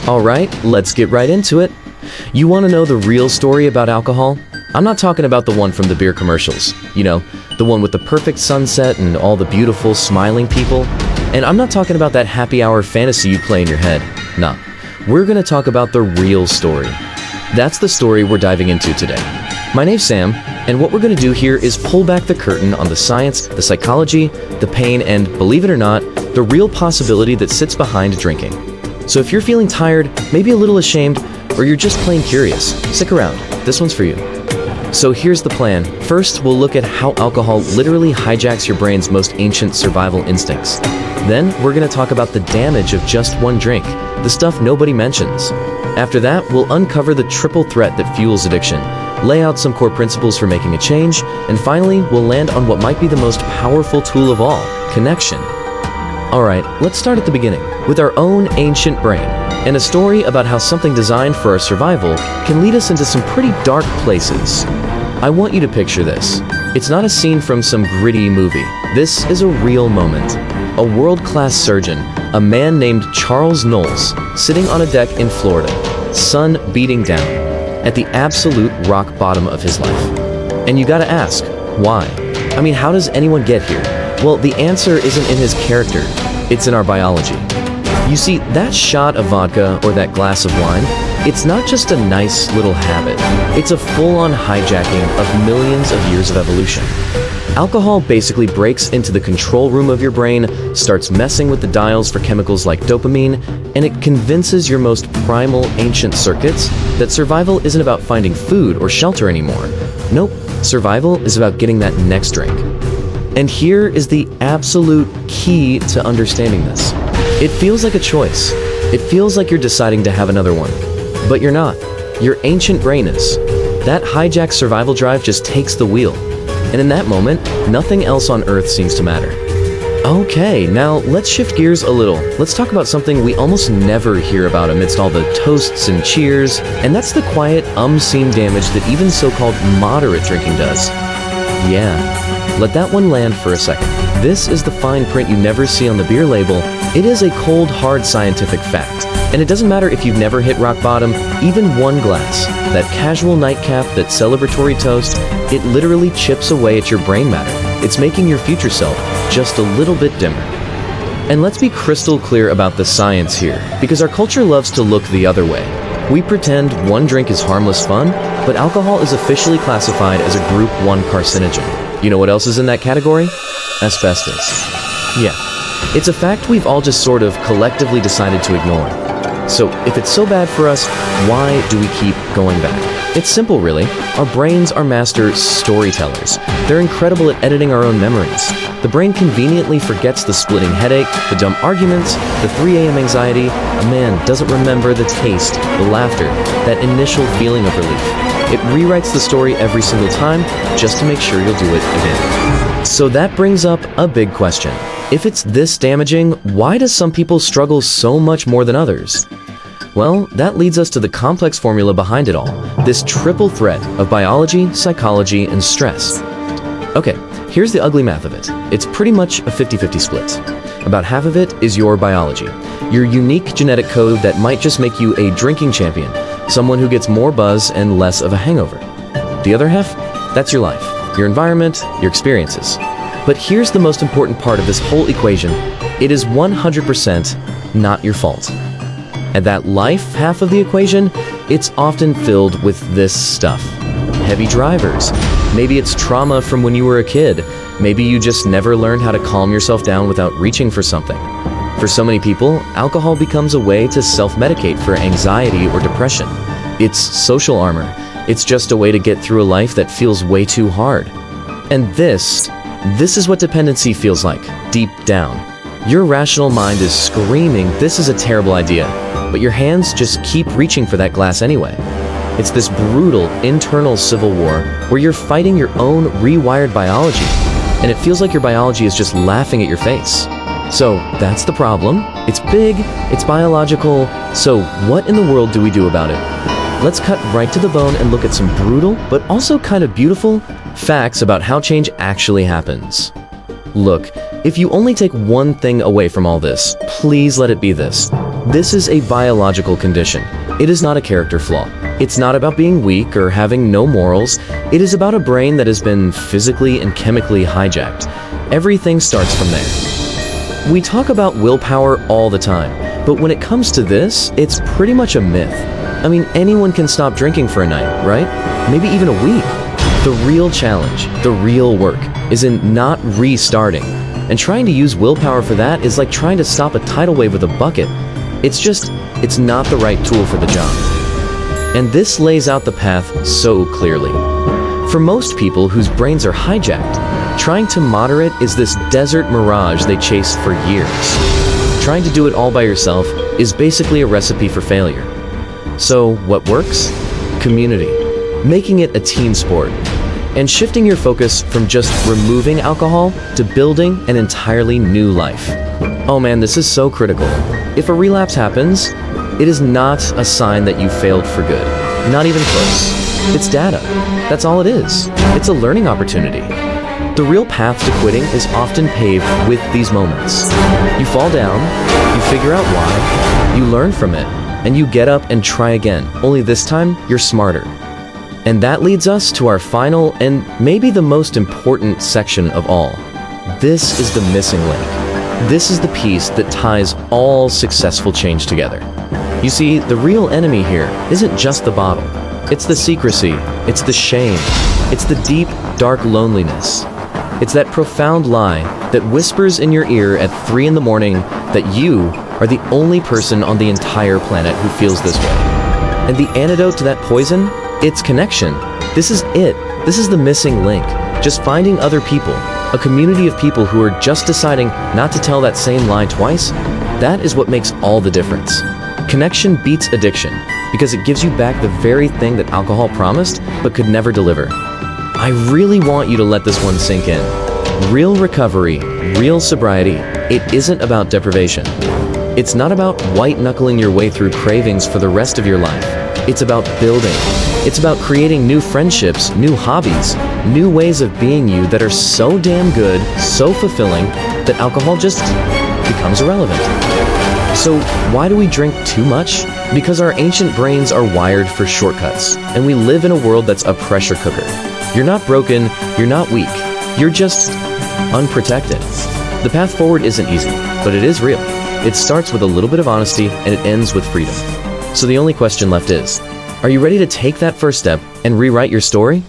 Alright, let's get right into it. You want to know the real story about alcohol? I'm not talking about the one from the beer commercials. You know, the one with the perfect sunset and all the beautiful, smiling people. And I'm not talking about that happy hour fantasy you play in your head. Nah, we're going to talk about the real story. That's the story we're diving into today. My name's Sam, and what we're going to do here is pull back the curtain on the science, the psychology, the pain, and, believe it or not, the real possibility that sits behind drinking. So if you're feeling tired, maybe a little ashamed, or you're just plain curious, stick around. This one's for you. So here's the plan. First, we'll look at how alcohol literally hijacks your brain's most ancient survival instincts. Then, we're going to talk about the damage of just one drink, the stuff nobody mentions. After that, we'll uncover the triple threat that fuels addiction, lay out some core principles for making a change, and finally, we'll land on what might be the most powerful tool of all, connection. Alright, let's start at the beginning, with our own ancient brain, and a story about how something designed for our survival can lead us into some pretty dark places. I want you to picture this. It's not a scene from some gritty movie. This is a real moment. A world-class surgeon, a man named Charles Knowles, sitting on a deck in Florida, sun beating down, at the absolute rock bottom of his life. And you gotta ask, why? I mean, how does anyone get here? Well, the answer isn't in his character, it's in our biology. You see, that shot of vodka or that glass of wine, it's not just a nice little habit. It's a full-on hijacking of millions of years of evolution. Alcohol basically breaks into the control room of your brain, starts messing with the dials for chemicals like dopamine, and it convinces your most primal ancient circuits that survival isn't about finding food or shelter anymore. Nope, survival is about getting that next drink. And here is the absolute key to understanding this. It feels like a choice. It feels like you're deciding to have another one. But you're not. Your ancient brain is. That hijacked survival drive just takes the wheel. And in that moment, nothing else on Earth seems to matter. Okay, now let's shift gears a little. Let's talk about something we almost never hear about amidst all the toasts and cheers, and that's the quiet, unseen damage that even so-called moderate drinking does. Yeah, let that one land for a second. This is the fine print you never see on the beer label. It is a cold, hard scientific fact. And it doesn't matter if you've never hit rock bottom, even one glass, that casual nightcap, that celebratory toast, it literally chips away at your brain matter. It's making your future self just a little bit dimmer. And let's be crystal clear about the science here, because our culture loves to look the other way. We pretend one drink is harmless fun, but alcohol is officially classified as a Group 1 carcinogen. You know what else is in that category? Asbestos. Yeah, it's a fact we've all just sort of collectively decided to ignore. So, if it's so bad for us, why do we keep going back? It's simple, really. Our brains are master storytellers. They're incredible at editing our own memories. The brain conveniently forgets the splitting headache, the dumb arguments, the 3 a.m. anxiety. A man doesn't remember the taste, the laughter, that initial feeling of relief. It rewrites the story every single time, just to make sure you'll do it again. So that brings up a big question. If it's this damaging, why do some people struggle so much more than others? Well, that leads us to the complex formula behind it all, this triple threat of biology, psychology, and stress. Okay, here's the ugly math of it. It's pretty much a 50-50 split. About half of it is your biology, your unique genetic code that might just make you a drinking champion, someone who gets more buzz and less of a hangover. The other half, that's your life, your environment, your experiences. But here's the most important part of this whole equation. It is 100% not your fault. And that life half of the equation, it's often filled with this stuff. Heavy drivers. Maybe it's trauma from when you were a kid. Maybe you just never learned how to calm yourself down without reaching for something. For so many people, alcohol becomes a way to self-medicate for anxiety or depression. It's social armor. It's just a way to get through a life that feels way too hard. And this is what dependency feels like, deep down. Your rational mind is screaming, this is a terrible idea, but your hands just keep reaching for that glass anyway. It's this brutal internal civil war where you're fighting your own rewired biology, and it feels like your biology is just laughing at your face. So that's the problem. It's big, it's biological, so what in the world do we do about it? Let's cut right to the bone and look at some brutal, but also kind of beautiful, facts about how change actually happens. Look, if you only take one thing away from all this, please let it be this. This is a biological condition. It is not a character flaw. It's not about being weak or having no morals. It is about a brain that has been physically and chemically hijacked. Everything starts from there. We talk about willpower all the time, but when it comes to this, it's pretty much a myth. I mean, anyone can stop drinking for a night, right? Maybe even a week. The real challenge, the real work, is in not restarting. And trying to use willpower for that is like trying to stop a tidal wave with a bucket. It's not the right tool for the job. And this lays out the path so clearly. For most people whose brains are hijacked, trying to moderate is this desert mirage they chased for years. Trying to do it all by yourself is basically a recipe for failure. So what works? Community. Making it a team sport. And shifting your focus from just removing alcohol to building an entirely new life. Oh man, this is so critical. If a relapse happens, it is not a sign that you failed for good. Not even close. It's data. That's all it is. It's a learning opportunity. The real path to quitting is often paved with these moments. You fall down, you figure out why, you learn from it, and you get up and try again. Only this time, you're smarter. And that leads us to our final and maybe the most important section of all. This is the missing link. This is the piece that ties all successful change together. You see, the real enemy here isn't just the bottle. It's the secrecy, it's the shame, it's the deep, dark loneliness. It's that profound lie that whispers in your ear at 3 in the morning that you are the only person on the entire planet who feels this way. And the antidote to that poison? It's connection. This is it. This is the missing link. Just finding other people, a community of people who are just deciding not to tell that same lie twice. That is what makes all the difference. Connection beats addiction because it gives you back the very thing that alcohol promised but could never deliver. I really want you to let this one sink in. Real recovery, real sobriety, it isn't about deprivation. It's not about white-knuckling your way through cravings for the rest of your life. It's about building. It's about creating new friendships, new hobbies, new ways of being you that are so damn good, so fulfilling, that alcohol just becomes irrelevant. So why do we drink too much? Because our ancient brains are wired for shortcuts, and we live in a world that's a pressure cooker. You're not broken, you're not weak, you're just unprotected. The path forward isn't easy, but it is real. It starts with a little bit of honesty, and it ends with freedom. So the only question left is, are you ready to take that first step and rewrite your story?